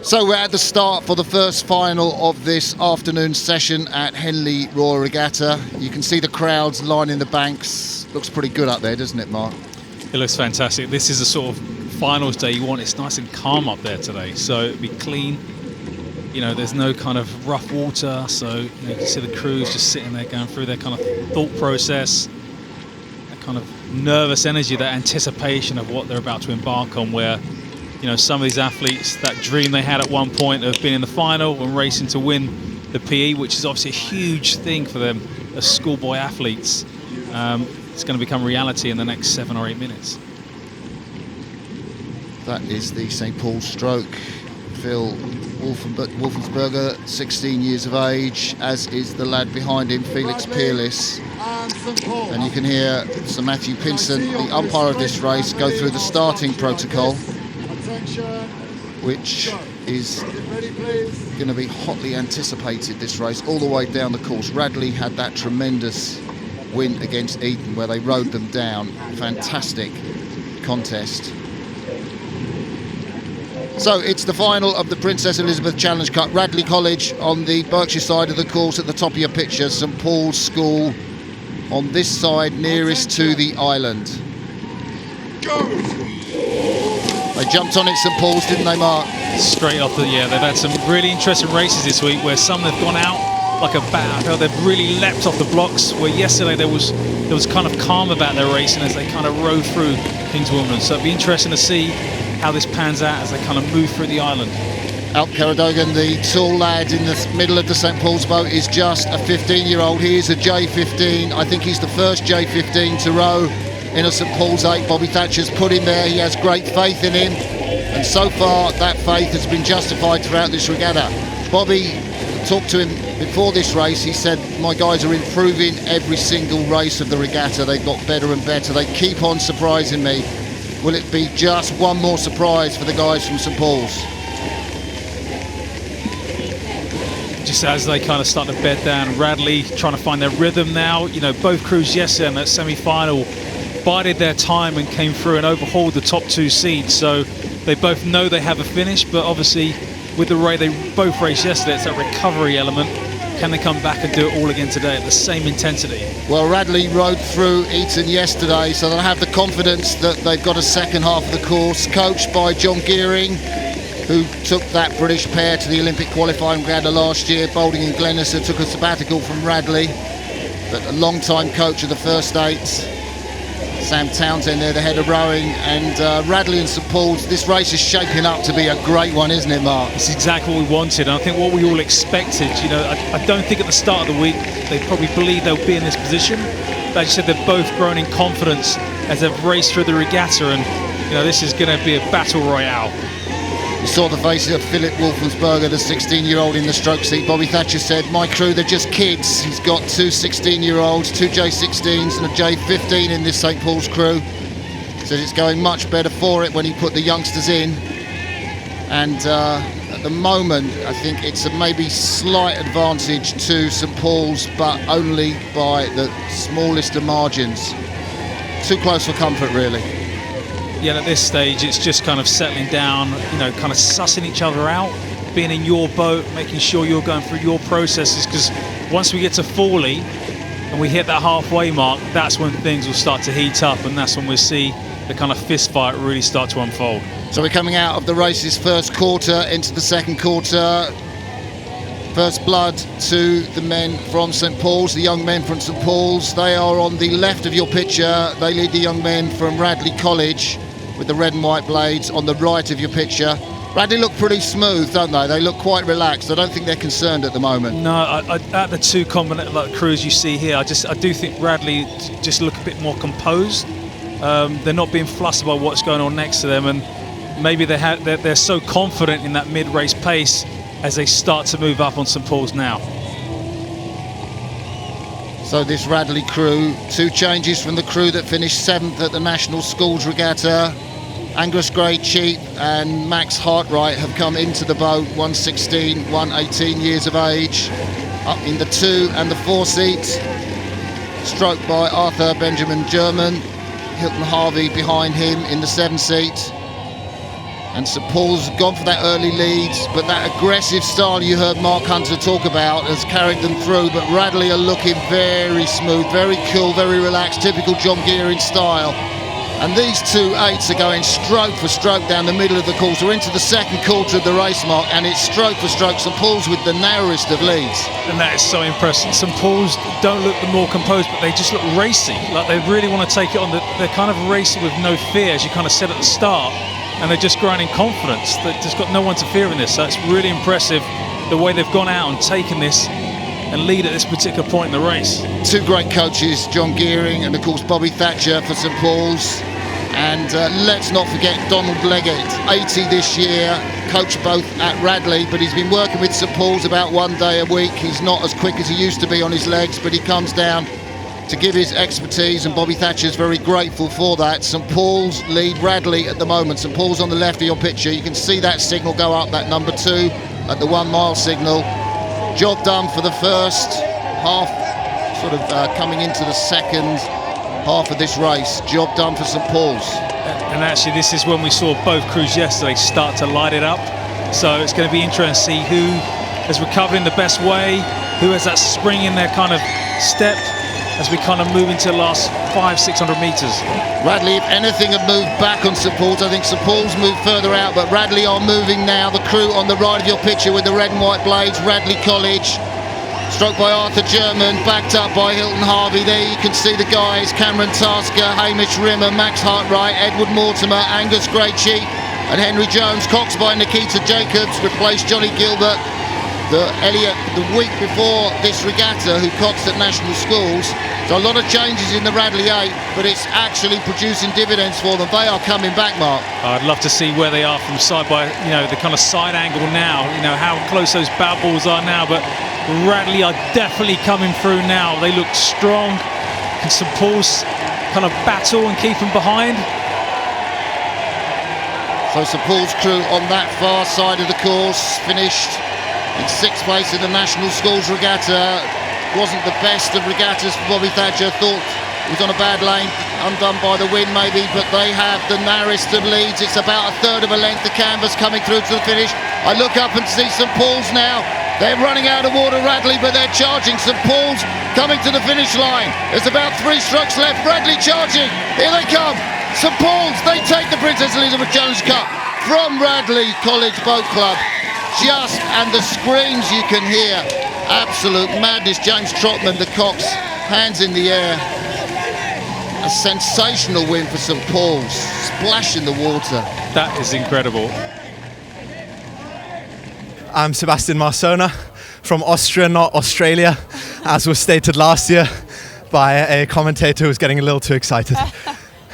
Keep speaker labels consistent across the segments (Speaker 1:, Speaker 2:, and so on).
Speaker 1: So we're at the start for the first final of this afternoon session at Henley Royal Regatta. You can see the crowds lining the banks. Looks pretty good up there, doesn't it, Mark?
Speaker 2: It looks fantastic. This is the sort of finals day you want. It's nice and calm up there today, so it'll be clean. You know, there's no kind of rough water, so you can see the crews just sitting there going through their kind of thought process, that kind of nervous energy, that anticipation of what they're about to embark on, where some of these athletes, that dream they had at one point of being in the final and racing to win the PE, which is obviously a huge thing for them as schoolboy athletes, it's going to become reality in the next 7 or 8 minutes.
Speaker 1: That is the St. Paul's stroke. Phil Wolfensberger, 16 years of age, as is the lad behind him, Felix Peerless. And you can hear Sir Matthew Pinson, the umpire of this race, go through the starting protocol, which is going to be hotly anticipated, this race, all the way down the course. Radley had that tremendous win against Eton where they rode them down. Fantastic contest. So it's the final of the Princess Elizabeth Challenge Cup. Radley College on the Berkshire side of the course at the top of your picture. St Paul's School on this side nearest to the island.
Speaker 3: Go!
Speaker 1: They jumped on it, St Paul's, didn't they, Mark?
Speaker 2: Straight off they've had some really interesting races this week where some have gone out like a bat. They've really leapt off the blocks, where yesterday there was kind of calm about their racing as they kind of rode through King's Wimbledon. So it'll be interesting to see how this pans out as they kind of move through the island.
Speaker 1: Alp Karadogan, the tall lad in the middle of the St Paul's boat, is just a 15-year-old. He is a J15. I think he's the first J15 to row in a St Paul's 8. Bobby Thatcher's put him there. He has great faith in him. And so far, that faith has been justified throughout this regatta. Bobby talked to him before this race. He said, my guys are improving every single race of the regatta. They've got better and better. They keep on surprising me. Will it be just one more surprise for the guys from St Paul's?
Speaker 2: Just as they kind of start to bed down, Radley trying to find their rhythm now. Both crews yesterday in that semi-final bided their time and came through and overhauled the top 2 seeds. So they both know they have a finish, but obviously with the way they both raced yesterday, it's that recovery element. Can they come back and do it all again today at the same intensity?
Speaker 1: Well, Radley rode through Eton yesterday, so they'll have the confidence that they've got a second half of the course, coached by John Gearing, who took that British pair to the Olympic qualifying regatta last year. Boulding and Glenister took a sabbatical from Radley, but a long-time coach of the first 8. Sam Townsend there, the head of rowing, and Radley and St Paul's. This race is shaping up to be a great one, isn't it, Mark?
Speaker 2: It's exactly what we wanted, and I think what we all expected. I don't think at the start of the week they probably believed they'll be in this position. But as you said, they've both grown in confidence as they've raced through the regatta, and this is going to be a battle royale.
Speaker 1: You saw the faces of Philip Wolfensberger, the 16-year-old in the stroke seat. Bobby Thatcher said, my crew, they're just kids. He's got 2 16-year-olds, 2 J16s and a J15 in this St Paul's crew. Said it's going much better for it when he put the youngsters in. And at the moment, I think it's a maybe slight advantage to St Paul's, but only by the smallest of margins. Too close for comfort, really.
Speaker 2: Yeah, at this stage, it's just kind of settling down, kind of sussing each other out, being in your boat, making sure you're going through your processes, because once we get to Fawley and we hit that halfway mark, that's when things will start to heat up, and that's when we'll see the kind of fist fight really start to unfold. So
Speaker 1: we're coming out of the race's first quarter into the second quarter. First blood to the men from St Paul's, the young men from St Paul's. They are on the left of your picture. They lead the young men from Radley College with the red and white blades on the right of your picture. Radley look pretty smooth, don't they? They look quite relaxed. I don't think they're concerned at the moment.
Speaker 2: No, at the 2 combined crews you see here, I do think Radley just look a bit more composed. They're not being flustered by what's going on next to them, and maybe they're so confident in that mid-race pace as they start to move up on St Paul's now.
Speaker 1: So this Radley crew, 2 changes from the crew that finished 7th at the National Schools Regatta. Angus Gray-Cheap and Max Hartwright have come into the boat, 116, 118 years of age, up in the 2 and the 4 seats, stroked by Arthur Benjamin German, Hilton Harvey behind him in the 7 seat. And St Paul's gone for that early lead, but that aggressive style you heard Mark Hunter talk about has carried them through. But Radley are looking very smooth, very cool, very relaxed, typical John Gearing style. And these 2 8s are going stroke for stroke down the middle of the course. We're into the second quarter of the race, Mark, and it's stroke for stroke. St Paul's with the narrowest of leads.
Speaker 2: And that is so impressive. St Paul's don't look the more composed, but they just look racy. Like they really want to take it on. They're kind of racing with no fear, as you kind of said at the start. And they're just growing in confidence. They've just got no one to fear in this. So it's really impressive the way they've gone out and taken this and lead at this particular point in the race. 2
Speaker 1: great coaches, John Gearing and of course Bobby Thatcher for St Paul's. And let's not forget Donald Leggett, 80 this year, coached both at Radley, but he's been working with St Paul's about 1 day a week. He's not as quick as he used to be on his legs, but he comes down to give his expertise, and Bobby Thatcher's very grateful for that. St Paul's lead Radley at the moment. St Paul's on the left of your picture. You can see that signal go up, that number 2 at the 1 mile signal. Job done for the first half, sort of coming into the second half of this race. Job done for St Paul's.
Speaker 2: And actually this is when we saw both crews yesterday start to light it up. So it's going to be interesting to see who has recovered in the best way, who has that spring in their kind of step, as we kind of move into the last 500-600 metres.
Speaker 1: Radley, if anything, have moved back on St Paul's. I think St Paul's moved further out, but Radley are moving now. The crew on the right of your picture with the red and white blades, Radley College, stroked by Arthur German, backed up by Hilton Harvey. There you can see the guys, Cameron Tasker, Hamish Rimmer, Max Hartwright, Edward Mortimer, Angus Graichi and Henry Jones. Cox by Nikita Jacobs, replaced Johnny Gilbert. Elliot, the week before this regatta, who coxed at national schools. So a lot of changes in the Radley 8, but it's actually producing dividends for them. They are coming back, Mark.
Speaker 2: I'd love to see where they are from side by, the kind of side angle now, how close those bow balls are now, but Radley are definitely coming through now. They look strong. Can St Paul's kind of battle and keep them behind?
Speaker 1: So St Paul's crew on that far side of the course finished in 6th place in the National Schools Regatta. Wasn't the best of regattas for Bobby Thatcher. Thought he was on a bad lane, undone by the wind maybe, but they have the narrowest of leads. It's about 1/3 of a length of canvas coming through to the finish. I look up and see St Paul's now. They're running out of water, Radley, but they're charging. St Paul's coming to the finish line. There's about 3 strokes left. Radley charging. Here they come. St Paul's, they take the Princess Elizabeth Challenge Cup from Radley College Boat Club. And the screams you can hear, absolute madness. James Trotman, the Cox, hands in the air. A sensational win for St Paul's, splash in the water.
Speaker 2: That is incredible.
Speaker 4: I'm Sebastian Marsona from Austria, not Australia, as was stated last year by a commentator who was getting a little too excited.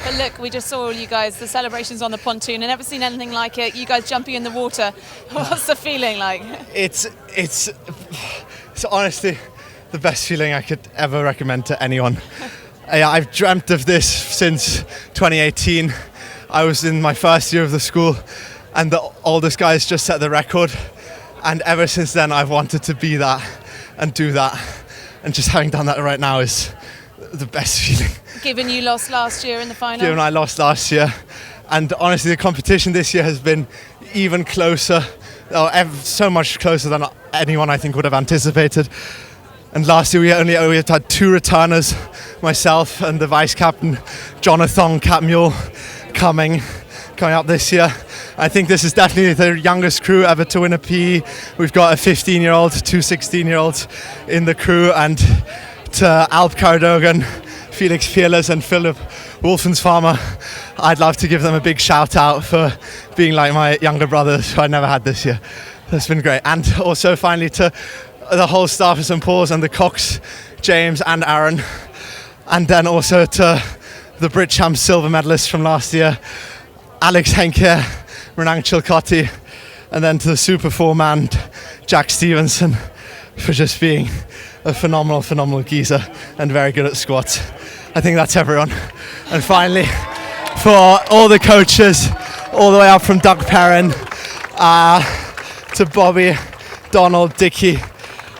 Speaker 5: But look, we just saw all you guys, the celebrations on the pontoon. I've never seen anything like it. You guys jumping in the water. What's the feeling like?
Speaker 4: It's honestly the best feeling I could ever recommend to anyone. I've dreamt of this since 2018. I was in my first year of the school and the oldest guys just set the record. And ever since then, I've wanted to be that and do that. And just having done that right now is the best feeling.
Speaker 5: Given you lost last year in the final?
Speaker 4: Given I lost last year. And honestly, the competition this year has been even closer, so much closer than anyone I think would have anticipated. And last year we had 2 returners, myself and the vice captain, Jonathan Catmull, coming up this year. I think this is definitely the youngest crew ever to win a PE. We've got a 15-year-old, 2 16-year-olds in the crew, and to Alp Caradogan, Felix Fearless and Philip Wolfensfarmer, I'd love to give them a big shout out for being like my younger brothers who I never had this year. That's been great. And also finally to the whole staff of St Paul's and the Cox, James and Aaron. And then also to the Bridgeham silver medalists from last year, Alex Henke, Renang Chilcotti, and then to the super four-man Jack Stevenson for just being a phenomenal geezer and very good at squats. I think that's everyone. And finally, for all the coaches, all the way up from Doug Perrin to Bobby, Donald, Dickie,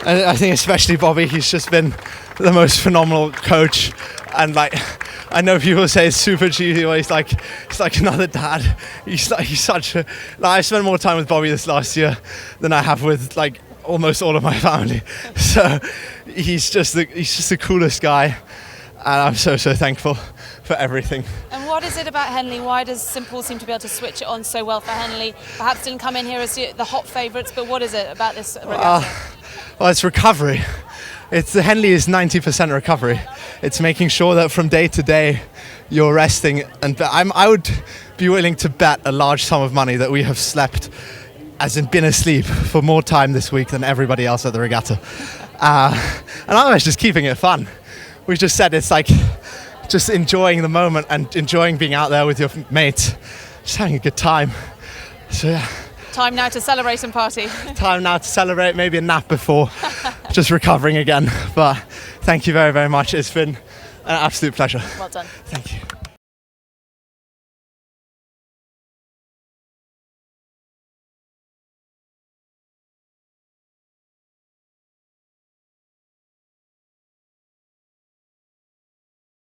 Speaker 4: and I think especially Bobby, he's just been the most phenomenal coach. And I know people say it's super cheesy, but he's like another dad. He's such a. Like, I spent more time with Bobby this last year than I have with like almost all of my family. So he's just the coolest guy, and I'm so thankful for everything.
Speaker 5: And what is it about Henley? Why does St Paul seem to be able to switch it on so well for Henley? Perhaps didn't come in here as the hot favourites, but what is it about this regatta?
Speaker 4: Well, it's recovery. The Henley is 90% recovery. It's making sure that from day to day you're resting. And I would be willing to bet a large sum of money that we have slept, as in been asleep, for more time this week than everybody else at the regatta. And otherwise just keeping it fun. We just said it's like just enjoying the moment and enjoying being out there with your mates, just having a good time. So yeah.
Speaker 5: Time now to celebrate and party.
Speaker 4: Time now to celebrate, maybe a nap before, just recovering again. But thank you very, very much. It's been an absolute pleasure.
Speaker 5: Well done.
Speaker 4: Thank you.